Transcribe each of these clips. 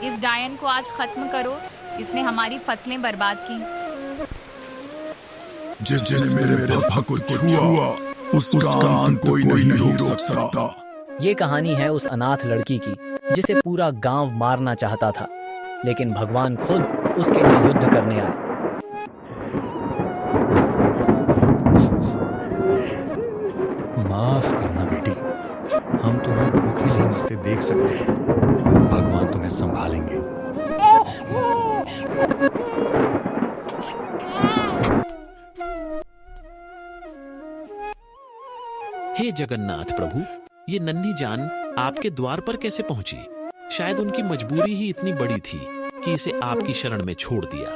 इस डायन को आज खत्म करो, इसने हमारी फसलें बर्बाद की। जिसने मेरे भक्त को छुआ उसका अंत कोई नहीं रोक सकता। ये कहानी है उस अनाथ लड़की की जिसे पूरा गांव मारना चाहता था, लेकिन भगवान खुद उसके लिए युद्ध करने आए। माफ करना बेटी, हम तुम्हें भूखे नहीं मरते देख सकते। भगवान तुम्हें संभालेंगे। हे जगन्नाथ प्रभु, ये नन्ही जान आपके द्वार पर कैसे पहुंची? शायद उनकी मजबूरी ही इतनी बड़ी थी कि इसे आपकी शरण में छोड़ दिया।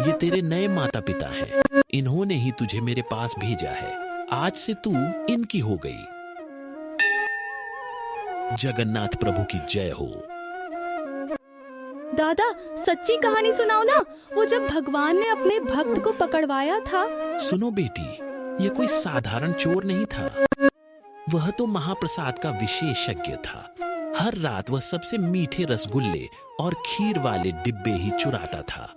ये तेरे नए माता पिता हैं, इन्होंने ही तुझे मेरे पास भेजा है। आज से तू इनकी हो गई। जगन्नाथ प्रभु की जय हो। दादा, सच्ची कहानी सुनाओ ना, वो जब भगवान ने अपने भक्त को पकड़वाया था। सुनो बेटी, ये कोई साधारण चोर नहीं था, वह तो महाप्रसाद का विशेषज्ञ था। हर रात वह सबसे मीठे रसगुल्ले और खीर वाले डिब्बे ही चुराता था।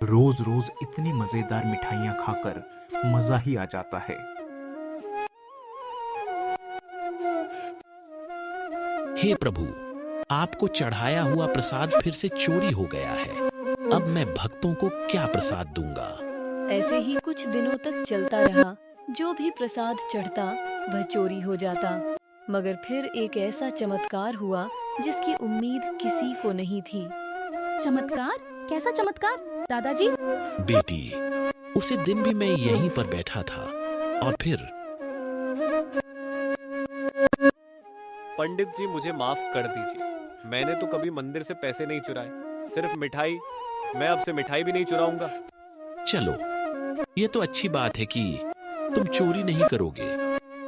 रोज रोज इतनी मजेदार मिठाइयां खाकर मजा ही आ जाता है। हे प्रभु, आपको चढ़ाया हुआ प्रसाद फिर से चोरी हो गया है। अब मैं भक्तों को क्या प्रसाद दूंगा? ऐसे ही कुछ दिनों तक चलता रहा। जो भी प्रसाद चढ़ता वह चोरी हो जाता। मगर फिर एक ऐसा चमत्कार हुआ जिसकी उम्मीद किसी को नहीं थी। चमत्कार? कैसा चमत्कार दादाजी? बेटी, उसी दिन भी मैं यहीं पर बैठा था और फिर पंडित जी, मुझे माफ कर दीजिए। मैंने तो कभी मंदिर से पैसे नहीं चुराए, सिर्फ मिठाई। मैं अब से मिठाई भी नहीं चुराऊंगा। चलो, ये तो अच्छी बात है कि तुम चोरी नहीं करोगे।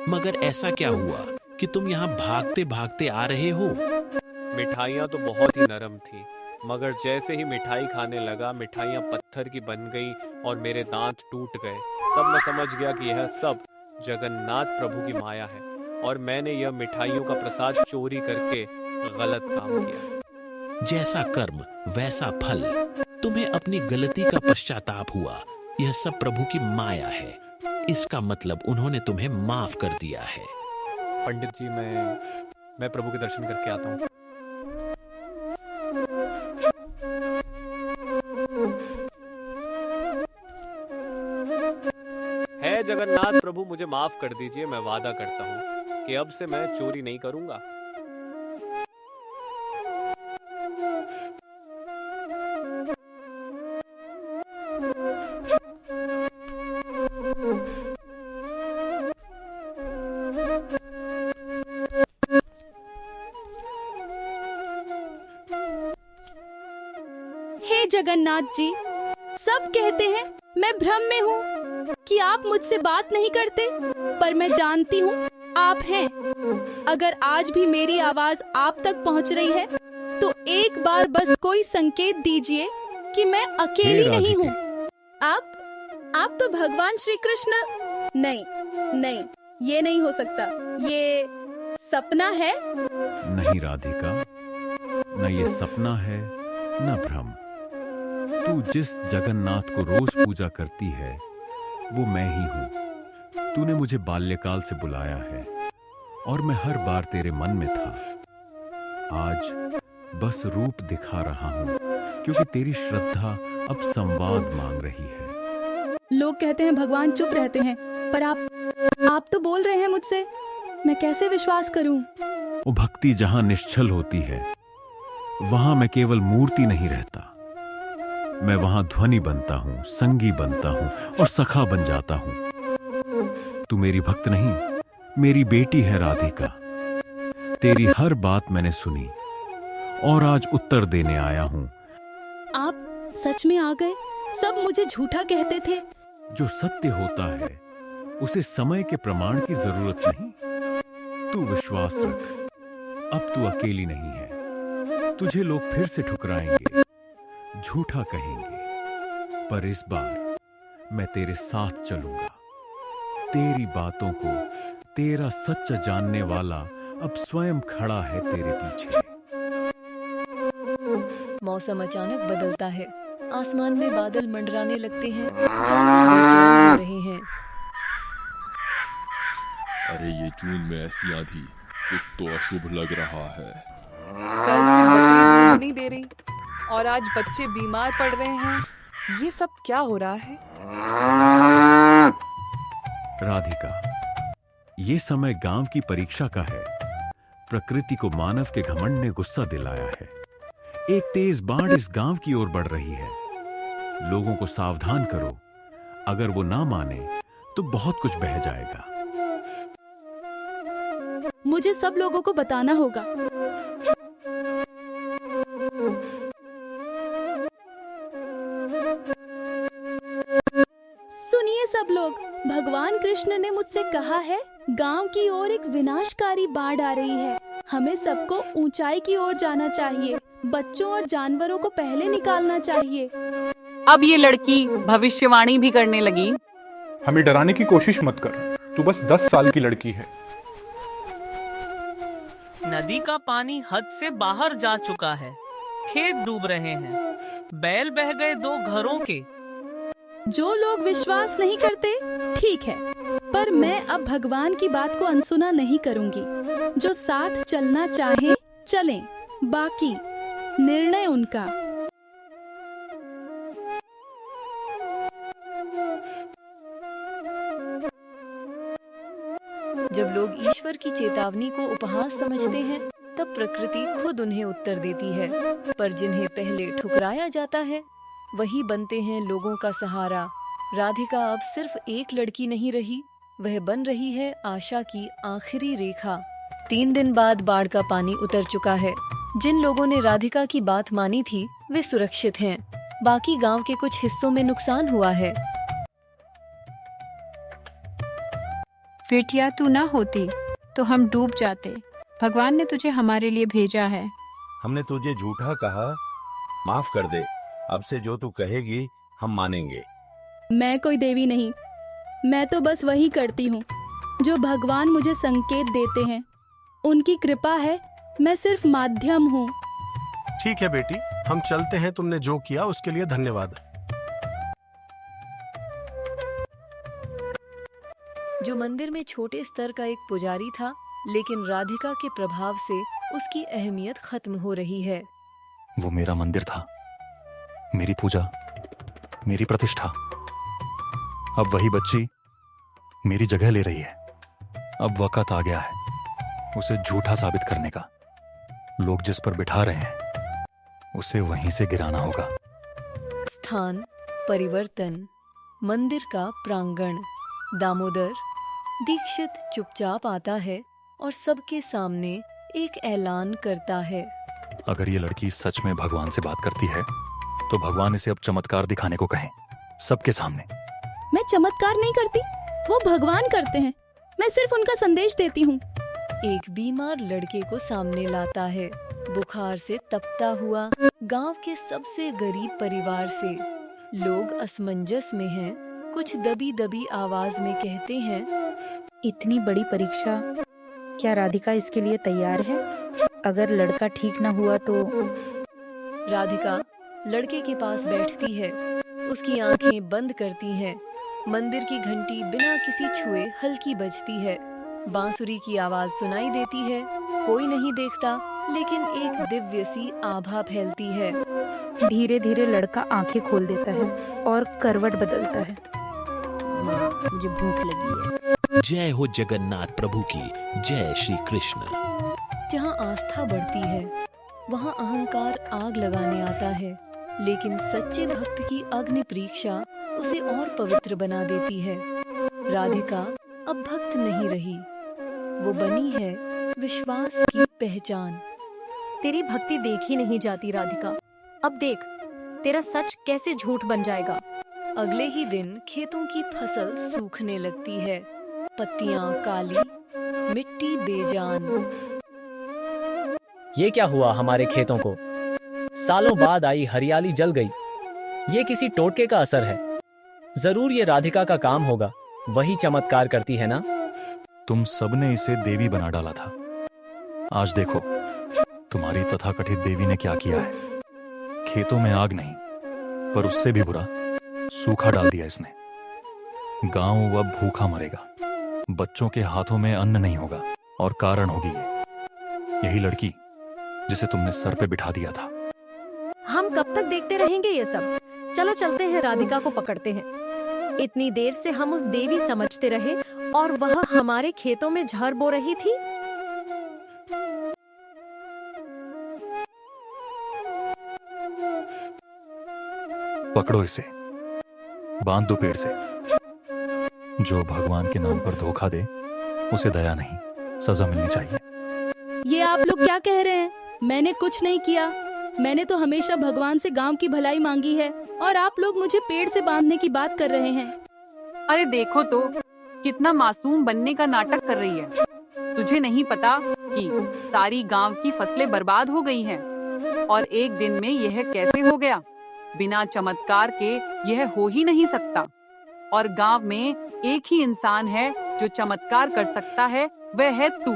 मगर ऐसा क्या हुआ कि तुम यहाँ भागते भागते आ रहे हो? मिठाइयाँ तो बहुत ही नरम थी, मगर जैसे ही मिठाई खाने लगा, मिठाइयाँ पत्थर की बन गई और मेरे दांत टूट गए। तब मैं समझ गया कि यह सब जगन्नाथ प्रभु की माया है और मैंने यह मिठाइयों का प्रसाद चोरी करके गलत काम किया। जैसा कर्म वैसा फल। तुम्हें अपनी गलती का पश्चाताप हुआ। यह सब प्रभु की माया है। इसका मतलब उन्होंने तुम्हें माफ कर दिया है। पंडित जी, मैं प्रभु के दर्शन करके आता हूँ। हे जगन्नाथ प्रभु, मुझे माफ कर दीजिए। मैं वादा करता हूँ कि अब से मैं चोरी नहीं करूंगा। हे जगन्नाथ जी, सब कहते हैं मैं भ्रम में हूँ कि आप मुझसे बात नहीं करते, पर मैं जानती हूँ आप हैं। अगर आज भी मेरी आवाज आप तक पहुँच रही है तो एक बार बस कोई संकेत दीजिए कि मैं अकेली नहीं हूँ। आप तो भगवान श्री कृष्ण? नहीं नहीं, ये नहीं हो सकता। ये सपना है। नहीं राधिका, न ये सपना है न भ्रम। तू जिस जगन्नाथ को रोज पूजा करती है वो मैं ही हूँ। तूने मुझे बाल्यकाल से बुलाया है और मैं हर बार तेरे मन में था। आज बस रूप दिखा रहा हूँ क्योंकि तेरी श्रद्धा अब संवाद मांग रही है। लोग कहते हैं भगवान चुप रहते हैं, पर आप तो बोल रहे हैं मुझसे। मैं कैसे विश्वास करूं? वो भक्ति जहां निश्चल होती है वहां मैं केवल मूर्ति नहीं रहता। मैं वहां ध्वनि बनता हूं, संगी बनता हूं और सखा बन जाता हूं। तू मेरी भक्त नहीं, मेरी बेटी है राधिका। तेरी हर बात मैंने सुनी और आज उत्तर देने आया हूं। आप सच में आ गए? सब मुझे झूठा कहते थे। जो सत्य होता है उसे समय के प्रमाण की जरूरत नहीं। तू विश्वास रख, अब तू अकेली नहीं है। तुझे लोग फिर से ठुकराएंगे, झूठा कहेंगे, पर इस बार मैं तेरे साथ चलूंगा। तेरी बातों को तेरा सच जानने वाला अब स्वयं खड़ा है तेरे पीछे। मौसम अचानक बदलता है। आसमान में बादल मंडराने लगते हैं। जानवर बेचैन हो रहे हैं। अरे ये जून में ऐसी आंधी, कुछ तो अशुभ लग रहा है। कल से बकरी दूध नहीं दे रही और आज बच्चे बीमार पड़ रहे हैं। ये सब क्या हो रहा है? राधिका, ये समय गांव की परीक्षा का है। प्रकृति को मानव के घमंड ने गुस्सा दिलाया है। एक तेज बाढ़ इस गांव की ओर बढ़ रही है। लोगों को सावधान करो, अगर वो ना माने तो बहुत कुछ बह जाएगा। मुझे सब लोगों को बताना होगा। सुनिए सब लोग, भगवान कृष्ण ने मुझसे कहा है गांव की ओर एक विनाशकारी बाढ़ आ रही है। हमें सबको ऊंचाई की ओर जाना चाहिए। बच्चों और जानवरों को पहले निकालना चाहिए। अब ये लड़की भविष्यवाणी भी करने लगी। हमें डराने की कोशिश मत कर, तू बस 10 साल की लड़की है। नदी का पानी हद से बाहर जा चुका है। खेत डूब रहे हैं। बैल बह गए 2 घरों के। जो लोग विश्वास नहीं करते, ठीक है, पर मैं अब भगवान की बात को अनसुना नहीं करूंगी। जो साथ चलना चाहे चलें, बाकी निर्णय उनका। जब लोग ईश्वर की चेतावनी को उपहास समझते हैं, तब प्रकृति खुद उन्हें उत्तर देती है। पर जिन्हें पहले ठुकराया जाता है, वही बनते हैं लोगों का सहारा। राधिका अब सिर्फ एक लड़की नहीं रही, वह बन रही है आशा की आखिरी रेखा। 3 दिन बाद बाढ़ का पानी उतर चुका है। जिन लोगों ने राधिका की बात मानी थी, वे सुरक्षित हैं। बाकी गांव के कुछ हिस्सों में नुकसान हुआ है। बेटिया, तू ना होती तो हम डूब जाते। भगवान ने तुझे हमारे लिए भेजा है। हमने तुझे झूठा कहा, माफ कर दे। अब से जो तू कहेगी हम मानेंगे। मैं कोई देवी नहीं, मैं तो बस वही करती हूँ जो भगवान मुझे संकेत देते हैं। उनकी कृपा है, मैं सिर्फ माध्यम हूँ। ठीक है बेटी, हम चलते हैं। तुमने जो किया उसके लिए धन्यवाद। जो मंदिर में छोटे स्तर का एक पुजारी था, लेकिन राधिका के प्रभाव से उसकी अहमियत खत्म हो रही है। वो मेरा मंदिर था, मेरी पूजा, मेरी प्रतिष्ठा। अब वही बच्ची मेरी जगह ले रही है। अब वक्त आ गया है उसे झूठा साबित करने का। लोग जिस पर बिठा रहे हैं, उसे वहीं से गिराना होगा। स्थान परिवर्तन। मंदिर का प्रांगण। दामोदर। दीक्षित चुपचाप आता है और सबके सामने एक ऐलान करता है। अगर ये लड़की सच में भगवान से बात करती है, तो भगवान इसे अब चमत्कार दिखाने को कहें, सबके सामने। मैं चमत्कार नहीं करती, वो भगवान करते हैं। मैं सिर्फ उनका संदेश देती हूँ। एक बीमार लड़के को सामने लाता है, बुखार से तपता हुआ, गांव के सबसे गरीब परिवार से। लोग असमंजस में हैं। कुछ दबी दबी आवाज में कहते हैं, इतनी बड़ी परीक्षा, क्या राधिका इसके लिए तैयार है? अगर लड़का ठीक न हुआ तो? राधिका लड़के के पास बैठती है, उसकी आंखें बंद करती हैं। मंदिर की घंटी बिना किसी छुए हल्की बजती है। बांसुरी की आवाज सुनाई देती है। कोई नहीं देखता, लेकिन एक दिव्य सी आभा फैलती है। धीरे धीरे लड़का आंखें खोल देता है और करवट बदलता है। मुझे भूख लगी है। जय हो जगन्नाथ प्रभु की, जय श्री कृष्ण। जहाँ आस्था बढ़ती है, वहाँ अहंकार आग लगाने आता है, लेकिन सच्चे भक्त की अग्नि परीक्षा उसे और पवित्र बना देती है। राधिका अब भक्त नहीं रही, वो बनी है विश्वास की पहचान। तेरी भक्ति देखी नहीं जाती राधिका। अब देख, तेरा सच कैसे झूठ बन जाएगा। अगले ही दिन खेतों की फसल सूखने लगती है। पत्तियां काली, मिट्टी बेजान। ये क्या हुआ हमारे खेतों को? सालों बाद आई हरियाली जल गई। ये किसी टोटके का असर है। जरूर ये राधिका का काम होगा, वही चमत्कार करती है ना। तुम सबने इसे देवी बना डाला था। आज देखो तुम्हारी तथाकथित देवी ने क्या किया है। खेतों में आग नहीं, पर उससे भी बुरा सूखा डाल दिया इसने। गांव अब भूखा मरेगा, बच्चों के हाथों में अन्न नहीं होगा, और कारण होगी यही लड़की जिसे तुमने सर पे बिठा दिया था। हम कब तक देखते रहेंगे ये सब? चलो चलते हैं, राधिका को पकड़ते हैं। इतनी देर से हम उस देवी समझते रहे और वह हमारे खेतों में झर बो रही थी। पकड़ो इसे, बांध दो पेड़ से। जो भगवान के नाम पर धोखा दे उसे दया नहीं, सजा मिलनी चाहिए। ये आप लोग क्या कह रहे हैं? मैंने कुछ नहीं किया। मैंने तो हमेशा भगवान से गांव की भलाई मांगी है, और आप लोग मुझे पेड़ से बांधने की बात कर रहे हैं। अरे देखो तो, कितना मासूम बनने का नाटक कर रही है। तुझे नहीं पता कि सारी गांव की फसलें बर्बाद हो गई हैं, और एक दिन में यह कैसे हो गया? बिना चमत्कार के यह हो ही नहीं सकता। और गांव में एक ही इंसान है जो चमत्कार कर सकता है, वह है तू।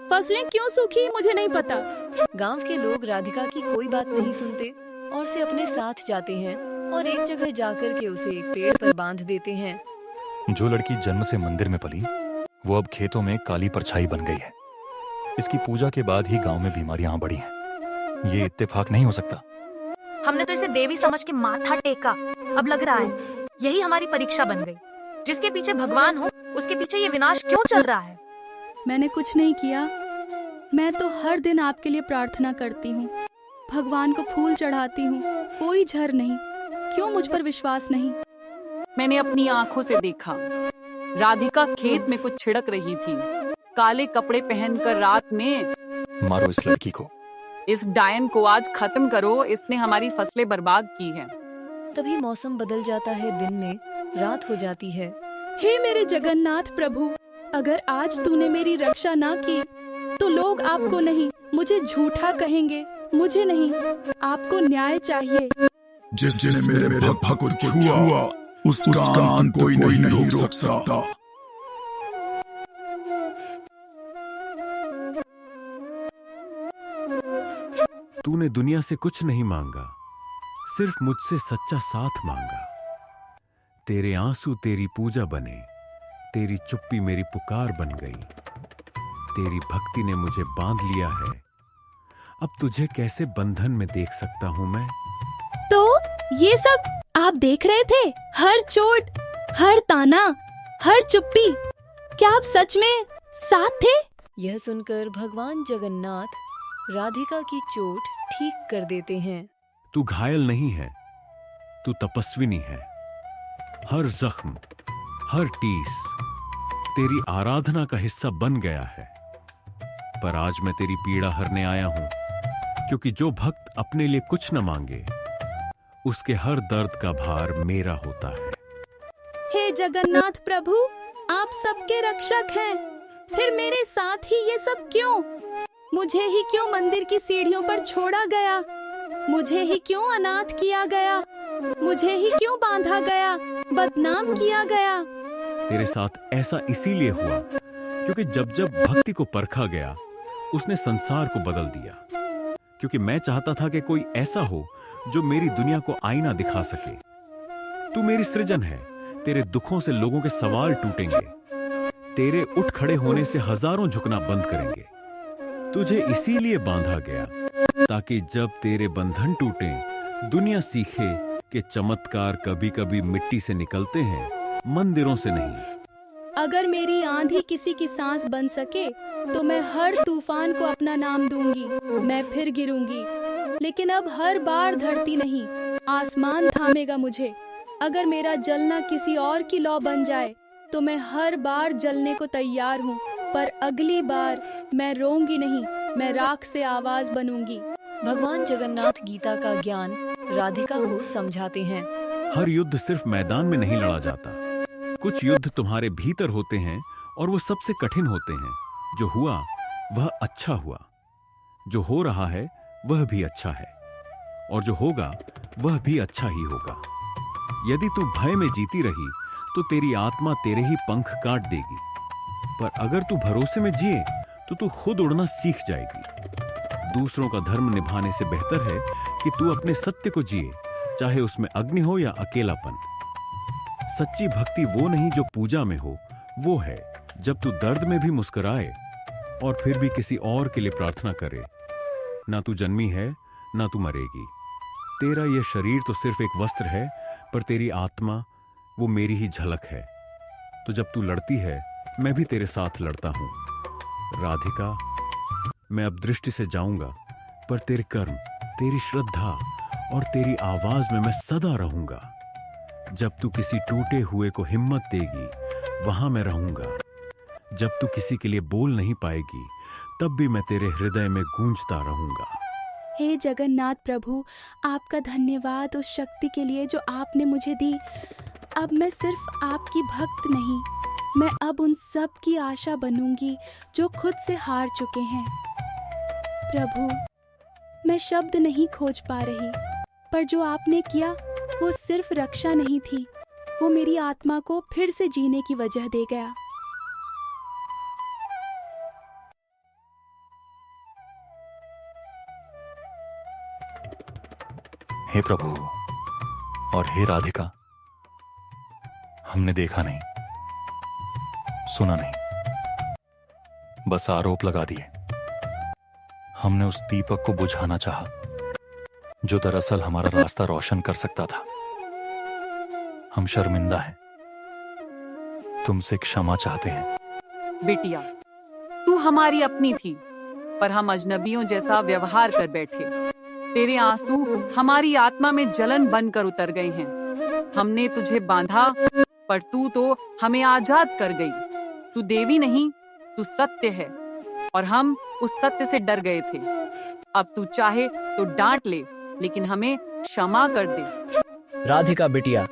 फसलें क्यों सूखी मुझे नहीं पता। गांव के लोग राधिका की कोई बात नहीं सुनते और उसे अपने साथ जाते हैं और एक जगह जाकर के उसे एक पेड़ पर बांध देते हैं। जो लड़की जन्म से मंदिर में पली, वो अब खेतों में काली परछाई बन गई है। इसकी पूजा के बाद ही गांव में बीमारियां बढ़ी हैं। ये इत्तेफाक नहीं हो सकता। हमने तो इसे देवी समझ के माथा टेका। अब लग रहा है यही हमारी परीक्षा बन गई। जिसके पीछे भगवान हो, उसके पीछे ये विनाश क्यों चल रहा है? मैंने कुछ नहीं किया। मैं तो हर दिन आपके लिए प्रार्थना करती हूँ, भगवान को फूल चढ़ाती हूँ, कोई झर नहीं। क्यों मुझ पर विश्वास नहीं? मैंने अपनी आंखों से देखा। राधिका खेत में कुछ छिड़क रही थी, काले कपड़े पहनकर रात में। मारो इस लड़की को। इस डायन को आज खत्म करो, इसने हमारी फसलें बर्बाद की हैं। तभी मौसम बदल जाता है, दिन में रात हो जाती है। हे मेरे जगन्नाथ प्रभु, अगर आज तूने मेरी रक्षा ना की तो लोग आपको नहीं, मुझे झूठा कहेंगे। मुझे नहीं, आपको न्याय चाहिए। जिसने मेरे भक्त को छुआ उसका अंत कोई नहीं रोक सकता। तूने दुनिया से कुछ नहीं मांगा, सिर्फ मुझसे सच्चा साथ मांगा। तेरे आंसू तेरी पूजा बने, तेरी चुप्पी मेरी पुकार बन गई। तेरी भक्ति ने मुझे बांध लिया है, अब तुझे कैसे बंधन में देख सकता हूं मैं? तो ये सब आप देख रहे थे? हर चोट, हर ताना, हर चुप्पी, क्या आप सच में साथ थे? यह सुनकर भगवान जगन्नाथ राधिका की चोट ठीक कर देते हैं। तू घायल नहीं है, तू तपस्विनी है। हर जख्म, हर टीस तेरी आराधना का हिस्सा बन गया है। पर आज मैं तेरी पीड़ा हरने आया हूं, क्योंकि जो भक्त अपने लिए कुछ न मांगे, उसके हर दर्द का भार मेरा होता है। हे जगन्नाथ प्रभु, आप सबके रक्षक हैं, फिर मेरे साथ ही ये सब क्यों? मुझे ही क्यों मंदिर की सीढ़ियों पर छोड़ा गया? मुझे ही क्यों अनाथ किया गया? मुझे ही क्यों बांधा गया, बदनाम किया गया? तेरे साथ ऐसा इसीलिए हुआ क्योंकि जब जब भक्ति को परखा गया, उसने संसार को बदल दिया। क्योंकि मैं चाहता था कि कोई ऐसा हो जो मेरी दुनिया को आईना दिखा सके। तू मेरी सृजन है, तेरे दुखों से लोगों के सवाल टूटेंगे, तेरे उठ खड़े होने से हजारों झुकना बंद करेंगे। तुझे इसीलिए बांधा गया ताकि जब तेरे बंधन टूटे, दुनिया सीखे कि चमत्कार कभी कभी मिट्टी से निकलते हैं, मंदिरों से नहीं। अगर मेरी आंधी किसी की सांस बन सके तो मैं हर तूफान को अपना नाम दूंगी। मैं फिर गिरूंगी, लेकिन अब हर बार धरती नहीं, आसमान थामेगा मुझे। अगर मेरा जलना किसी और की लौ बन जाए तो मैं हर बार जलने को तैयार हूँ, पर अगली बार मैं रोऊंगी नहीं, मैं राख से आवाज बनूंगी। भगवान जगन्नाथ गीता का ज्ञान राधिका को समझाते हैं। हर युद्ध सिर्फ मैदान में नहीं लड़ा जाता, कुछ युद्ध तुम्हारे भीतर होते हैं और वो सबसे कठिन होते हैं। जो हुआ वह अच्छा हुआ, जो हो रहा है वह भी अच्छा है, और जो होगा वह भी अच्छा ही होगा। यदि तू भय में जीती रही तो तेरी आत्मा तेरे ही पंख काट देगी, पर अगर तू भरोसे में जिए तो तू खुद उड़ना सीख जाएगी। दूसरों का धर्म निभाने से बेहतर है कि तू अपने सत्य को जिए, चाहे उसमें अग्नि हो या अकेलापन। सच्ची भक्ति वो नहीं जो पूजा में हो, वो है जब तू दर्द में भी मुस्कुराए और फिर भी किसी और के लिए प्रार्थना करे। ना तू जन्मी है, ना तू मरेगी। तेरा यह शरीर तो सिर्फ एक वस्त्र है, पर तेरी आत्मा वो मेरी ही झलक है। तो जब तू लड़ती है, मैं भी तेरे साथ लड़ता हूं। राधिका, मैं अब दृष्टि से जाऊंगा, पर तेरे कर्म, तेरी श्रद्धा और तेरी आवाज में मैं सदा रहूंगा। जब तू किसी टूटे हुए को हिम्मत देगी, वहां मैं रहूंगा। जब तू किसी के लिए बोल नहीं पाएगी, तब भी मैं तेरे हृदय में गूंजता रहूंगा। हे जगन्नाथ प्रभु, आपका धन्यवाद उस शक्ति के लिए जो आपने मुझे दी। अब मैं सिर्फ आपकी भक्त नहीं, मैं अब उन सब की आशा बनूंगी जो खुद से हार चुके हैं। प्रभु, मैं शब्द नहीं खोज पा रही, पर जो आपने किया वो सिर्फ रक्षा नहीं थी, वो मेरी आत्मा को फिर से जीने की वजह दे गया। हे प्रभु और हे राधिका, हमने देखा नहीं, सुना नहीं, बस आरोप लगा दिए। हमने उस दीपक को बुझाना चाहा जो दरअसल हमारा रास्ता रोशन कर सकता था। हम शर्मिंदा हैं, तुमसे क्षमा चाहते हैं। बेटिया, तू हमारी अपनी थी, पर हम अजनबियों जैसा व्यवहार कर बैठे। तेरे आंसू हमारी आत्मा में जलन बनकर उतर गए हैं। हमने तुझे बांधा, पर तू तो हमें आजाद कर गई। तू देवी नहीं, तू सत्य है, और हम उस सत्य से डर गए थे। अब तू चाहे तो डांट ले, लेकिन हमें क्षमा कर दे। राधिका बिटिया,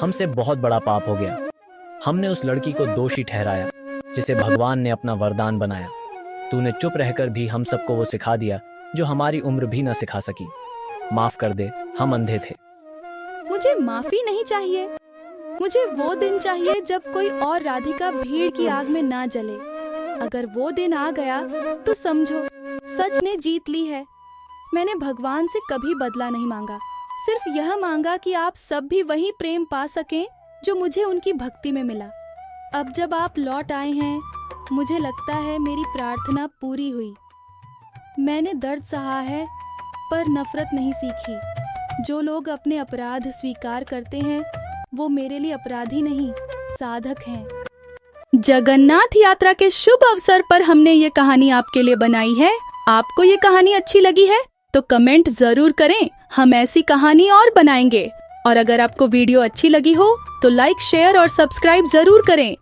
हमसे बहुत बड़ा पाप हो गया। हमने उस लड़की को दोषी ठहराया जिसे भगवान ने अपना वरदान बनाया। तूने चुप रहकर भी हम सबको वो सिखा दिया जो हमारी उम्र भी न सिखा सकी। माफ कर दे, हम अंधे थे। मुझे माफी नहीं चाहिए, मुझे वो दिन चाहिए जब कोई और राधिका भीड़ की आग में ना जले। अगर वो दिन आ गया तो समझो सच ने जीत ली है। मैंने भगवान से कभी बदला नहीं मांगा, सिर्फ यह मांगा कि आप सब भी वही प्रेम पा सकें जो मुझे उनकी भक्ति में मिला। अब जब आप लौट आए हैं, मुझे लगता है मेरी प्रार्थना पूरी हुई। मैंने दर्द सहा है, पर नफरत नहीं सीखी। जो लोग अपने अपराध स्वीकार करते हैं, वो मेरे लिए अपराधी नहीं, साधक हैं। जगन्नाथ यात्रा के शुभ अवसर पर हमने ये कहानी आपके लिए बनाई है। आपको ये कहानी अच्छी लगी है तो कमेंट जरूर करें, हम ऐसी कहानी और बनाएंगे। और अगर आपको वीडियो अच्छी लगी हो तो लाइक, शेयर और सब्सक्राइब जरूर करें।